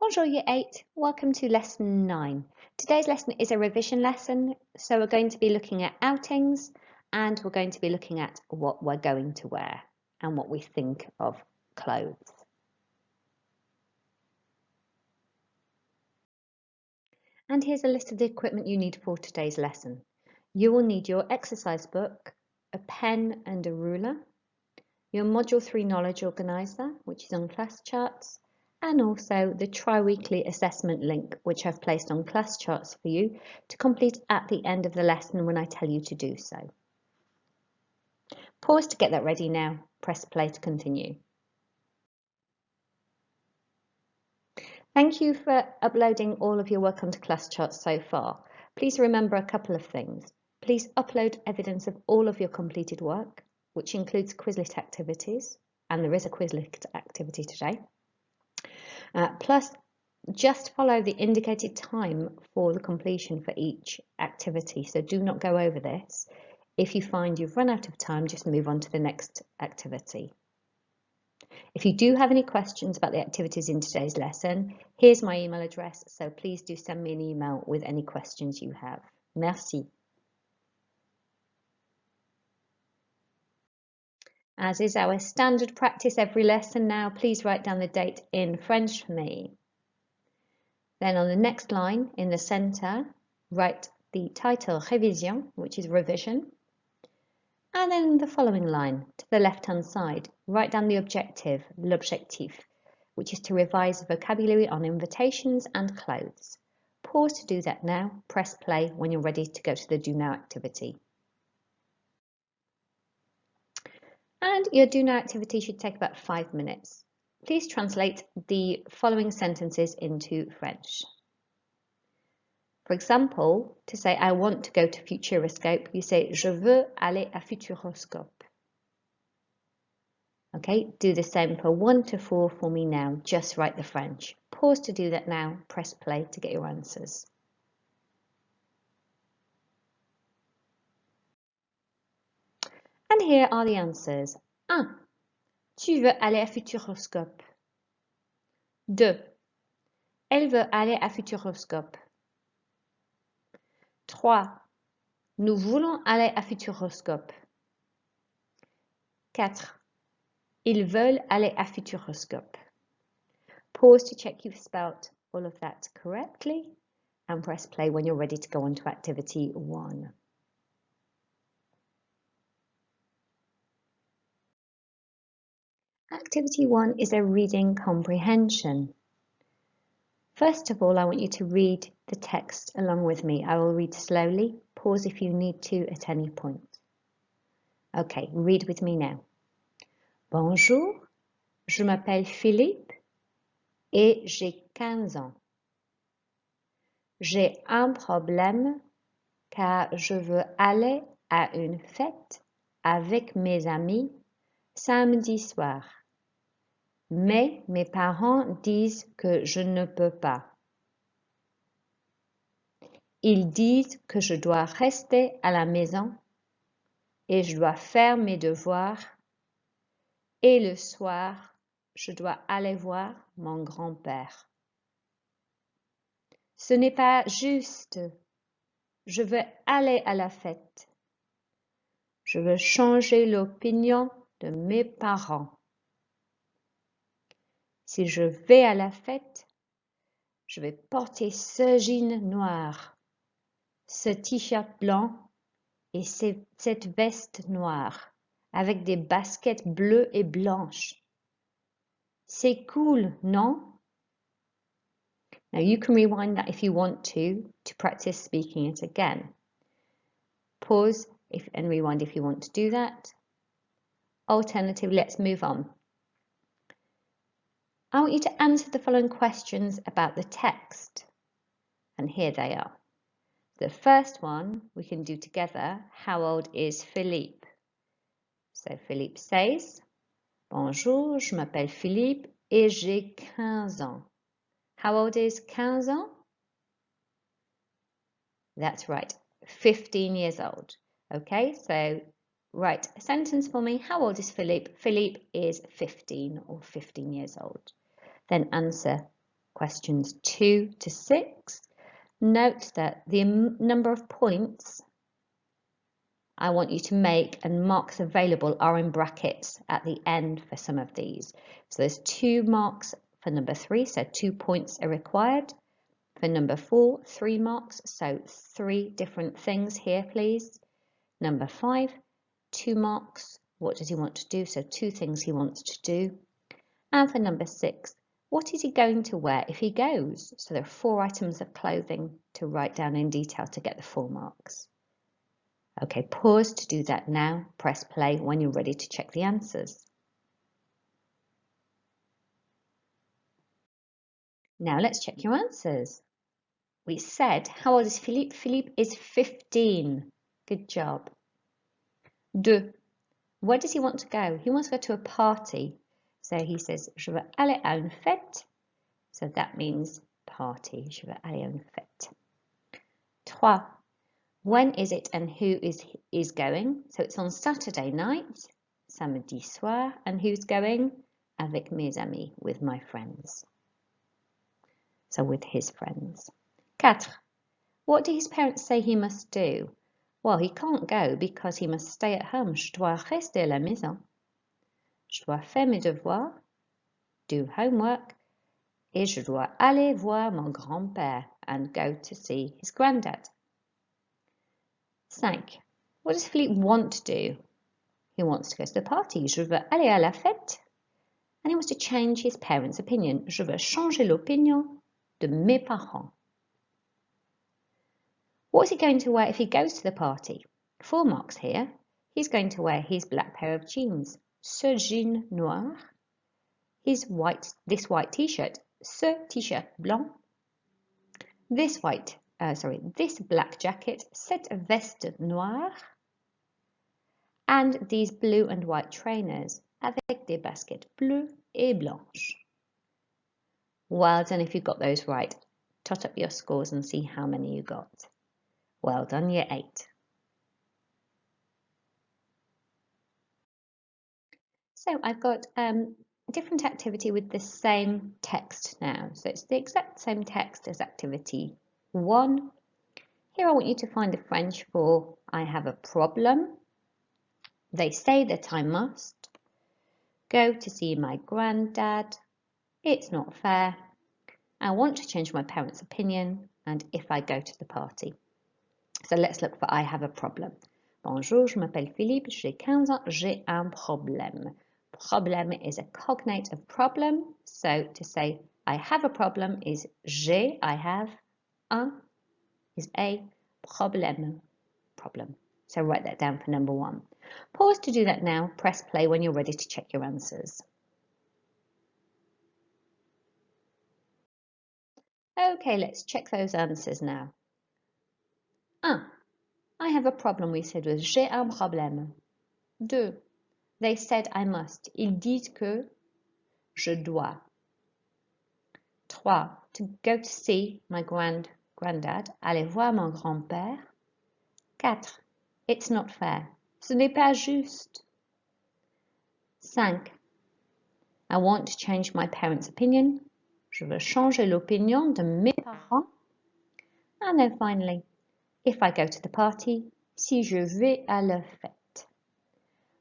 Bonjour Year 8, welcome to Lesson 9. Today's lesson is a revision lesson, so we're going to be looking at outings and we're going to be looking at what we're going to wear and what we think of clothes. And here's a list of the equipment you need for today's lesson. You will need your exercise book, a pen and a ruler, your Module 3 knowledge organiser, which is on class charts, and also the tri-weekly assessment link, which I've placed on class charts for you to complete at the end of the lesson when I tell you to do so. Pause to get that ready now. Press play to continue. Thank you for uploading all of your work onto class charts so far. Please remember a couple of things. Please upload evidence of all of your completed work, which includes Quizlet activities, and there is a Quizlet activity today. Plus, just follow the indicated time for the completion for each activity, so do not go over this. If you find you've run out of time, just move on to the next activity. If you do have any questions about the activities in today's lesson, here's my email address, so please do send me an email with any questions you have. Merci. As is our standard practice every lesson now, please write down the date in French for me. Then on the next line in the centre, write the title Révision, which is revision. And then the following line to the left-hand side, write down the objective, l'objectif, which is to revise vocabulary on invitations and clothes. Pause to do that now. Press play when you're ready to go to the Do Now activity. And your Do Now activity should take about 5 minutes. Please translate the following sentences into French. For example, to say I want to go to Futuroscope, you say Je veux aller à Futuroscope. Okay, do the same for 1 to 4 for me now. Just write the French. Pause to do that now. Press play to get your answers. And here are the answers. 1. Tu veux aller à Futuroscope. 2. Elle veut aller à Futuroscope. 3. Nous voulons aller à Futuroscope. 4. Ils veulent aller à Futuroscope. Pause to check you've spelt all of that correctly and press play when you're ready to go on to activity 1. Activity 1 is a reading comprehension. First of all, I want you to read the text along with me. I will read slowly. Pause if you need to at any point. Okay, read with me now. Bonjour, je m'appelle Philippe et j'ai 15 ans. J'ai un problème car je veux aller à une fête avec mes amis samedi soir. Mais mes parents disent que je ne peux pas. Ils disent que je dois rester à la maison et je dois faire mes devoirs et le soir, je dois aller voir mon grand-père. Ce n'est pas juste. Je veux aller à la fête. Je veux changer l'opinion de mes parents. Si je vais à la fête, je vais porter ce jean noir, ce t-shirt blanc et cette veste noire avec des baskets bleues et blanches. C'est cool, non? Now you can rewind that if you want to practice speaking it again. Pause and rewind if you want to do that. Alternatively, let's move on. I want you to answer the following questions about the text. And here they are. The first one we can do together. How old is Philippe? So Philippe says, Bonjour, je m'appelle Philippe et j'ai 15 ans. How old is 15 ans? That's right, 15 years old. Okay, so write a sentence for me. How old is Philippe? Philippe is 15 or 15 years old. Then answer questions 2 to 6. Note that the number of points I want you to make and marks available are in brackets at the end for some of these. So there's 2 marks for number 3, so 2 points are required. For number 4, 3 marks, so 3 different things here, please. Number 5, 2 marks. What does he want to do? So 2 things he wants to do. And for number 6, what is he going to wear if he goes? So there are 4 items of clothing to write down in detail to get the 4 marks. Okay, pause to do that now. Press play when you're ready to check the answers. Now let's check your answers. We said, how old is Philippe? Philippe is 15. Good job. 2. Where does he want to go? He wants to go to a party. So he says, je veux aller à une fête. So that means party. Je veux aller à une fête. 3. When is it and who is going? So it's on Saturday night, samedi soir, and who's going? Avec mes amis, with my friends. So with his friends. 4. What do his parents say he must do? Well, he can't go because he must stay at home. Je dois rester à la maison. Je dois faire mes devoirs, do homework, et je dois aller voir mon grand-père and go to see his granddad. 5. What does Philippe want to do? He wants to go to the party. Je veux aller à la fête. And he wants to change his parents' opinion. Je veux changer l'opinion de mes parents. What is he going to wear if he goes to the party? 4 marks here. He's going to wear his black pair of jeans. Ce jean noir. This white t-shirt. Ce t-shirt blanc. This black jacket. Cette veste noire. And these blue and white trainers avec des baskets bleues et blanches. Well done if you got those right. Tot up your scores and see how many you got. Well done, Year 8. So I've got a different activity with the same text now. So it's the exact same text as activity 1. Here I want you to find the French for I have a problem. They say that I must go to see my granddad. It's not fair. I want to change my parents' opinion. And if I go to the party. So let's look for I have a problem. Bonjour, je m'appelle Philippe, j'ai 15 ans, j'ai un problème. Problème is a cognate of problem. So to say I have a problem is j'ai, I have, un is a problème, problem. So write that down for number 1. Pause to do that now. Press play when you're ready to check your answers. Okay, let's check those answers now. 1. I have a problem, we said was j'ai un problème. 2. They said I must. Ils disent que je dois. 3. To go to see my granddad. Aller voir mon grand-père. 4. It's not fair. Ce n'est pas juste. 5. I want to change my parents' opinion. Je veux changer l'opinion de mes parents. And then finally, if I go to the party, si je vais à la fête.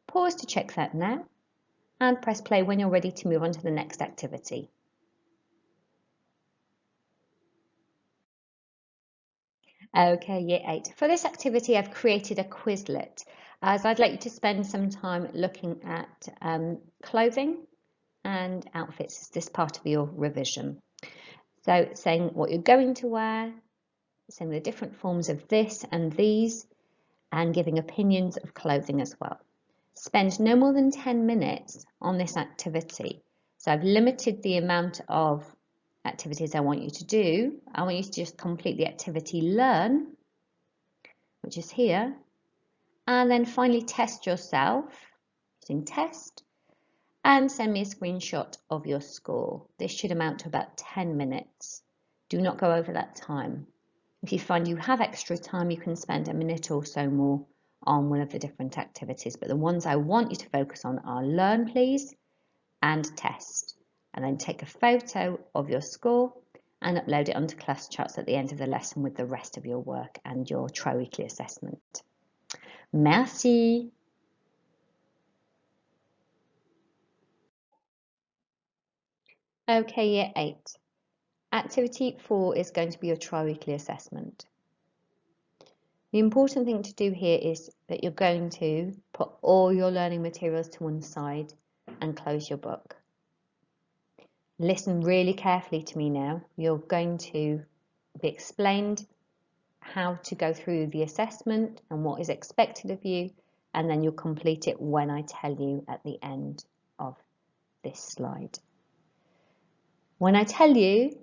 Pause to check that now and press play when you're ready to move on to the next activity. Okay, Year 8. For this activity, I've created a Quizlet as I'd like you to spend some time looking at clothing and outfits as this part of your revision. So saying what you're going to wear, saying the different forms of this and these, and giving opinions of clothing as well. Spend no more than 10 minutes on this activity. So I've limited the amount of activities I want you to do. I want you to just complete the activity learn, which is here, and then finally test yourself using test and send me a screenshot of your score. This should amount to about 10 minutes. Do not go over that time. If you find you have extra time, you can spend a minute or so more on one of the different activities, but the ones I want you to focus on are learn, please, and test. And then take a photo of your score and upload it onto class charts at the end of the lesson with the rest of your work and your tri-weekly assessment. Merci. Okay, Year 8. Activity 4 is going to be your tri-weekly assessment. The important thing to do here is that you're going to put all your learning materials to one side and close your book. Listen really carefully to me now. You're going to be explained how to go through the assessment and what is expected of you, and then you'll complete it when I tell you at the end of this slide. When I tell you,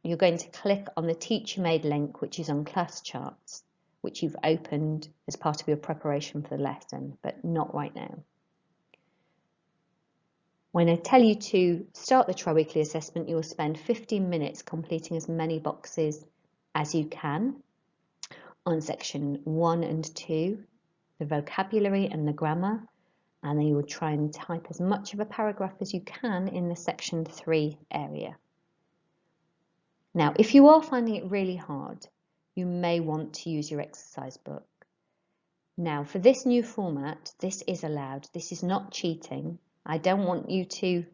you're going to click on the teacher made link, which is on class charts, which you've opened as part of your preparation for the lesson, but not right now. When I tell you to start the tri-weekly assessment, you will spend 15 minutes completing as many boxes as you can on section 1 and 2, the vocabulary and the grammar, and then you will try and type as much of a paragraph as you can in the section 3 area. Now, if you are finding it really hard, you may want to use your exercise book. Now, for this new format, this is allowed. This is not cheating. I don't want you to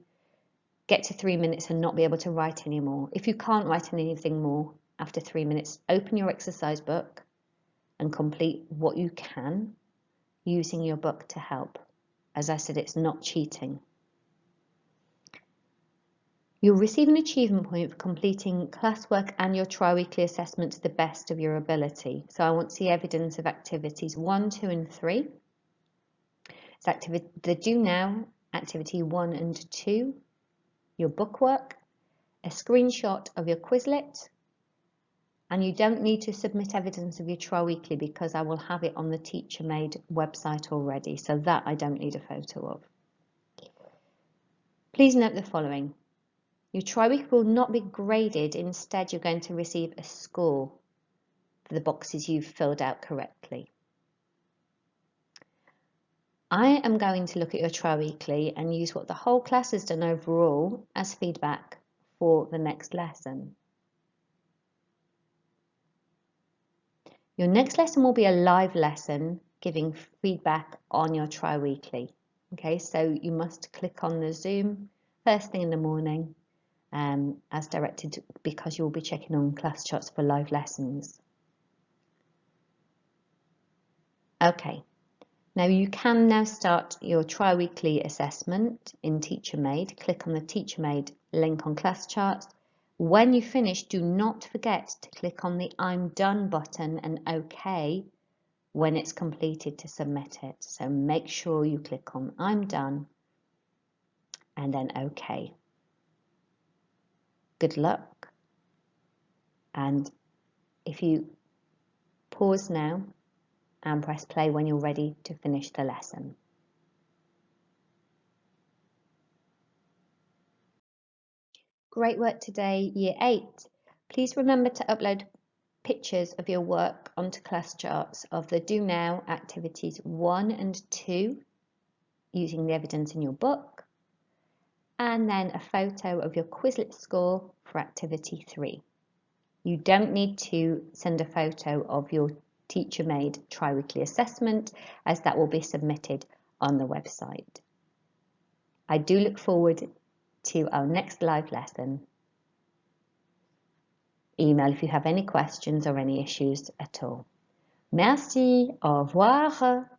get to 3 minutes and not be able to write anymore. If you can't write anything more after 3 minutes, open your exercise book and complete what you can using your book to help. As I said, it's not cheating. You'll receive an achievement point for completing classwork and your tri-weekly assessment to the best of your ability. So I want to see evidence of activities 1, 2 and 3. It's the do now, activity 1 and 2, your bookwork, a screenshot of your Quizlet, and you don't need to submit evidence of your tri-weekly because I will have it on the teacher made website already, so that I don't need a photo of. Please note the following. Your tri-week will not be graded, instead you're going to receive a score for the boxes you've filled out correctly. I am going to look at your tri-weekly and use what the whole class has done overall as feedback for the next lesson. Your next lesson will be a live lesson giving feedback on your tri-weekly. Okay, so you must click on the Zoom first thing in the morning as directed, because you'll be checking on class charts for live lessons. Okay, now you can now start your tri-weekly assessment in Teacher Made. Click on the Teacher Made link on class charts. When you finish, do not forget to click on the I'm done button and OK when it's completed to submit it. So make sure you click on I'm done and then OK. Good luck, and if you pause now and press play when you're ready to finish the lesson. Great work today, Year 8. Please remember to upload pictures of your work onto class charts of the Do Now activities 1 and 2 using the evidence in your book, and then a photo of your Quizlet score for activity 3. You don't need to send a photo of your teacher made tri-weekly assessment, as that will be submitted on the website. I do look forward to our next live lesson. Email if you have any questions or any issues at all. Merci, au revoir.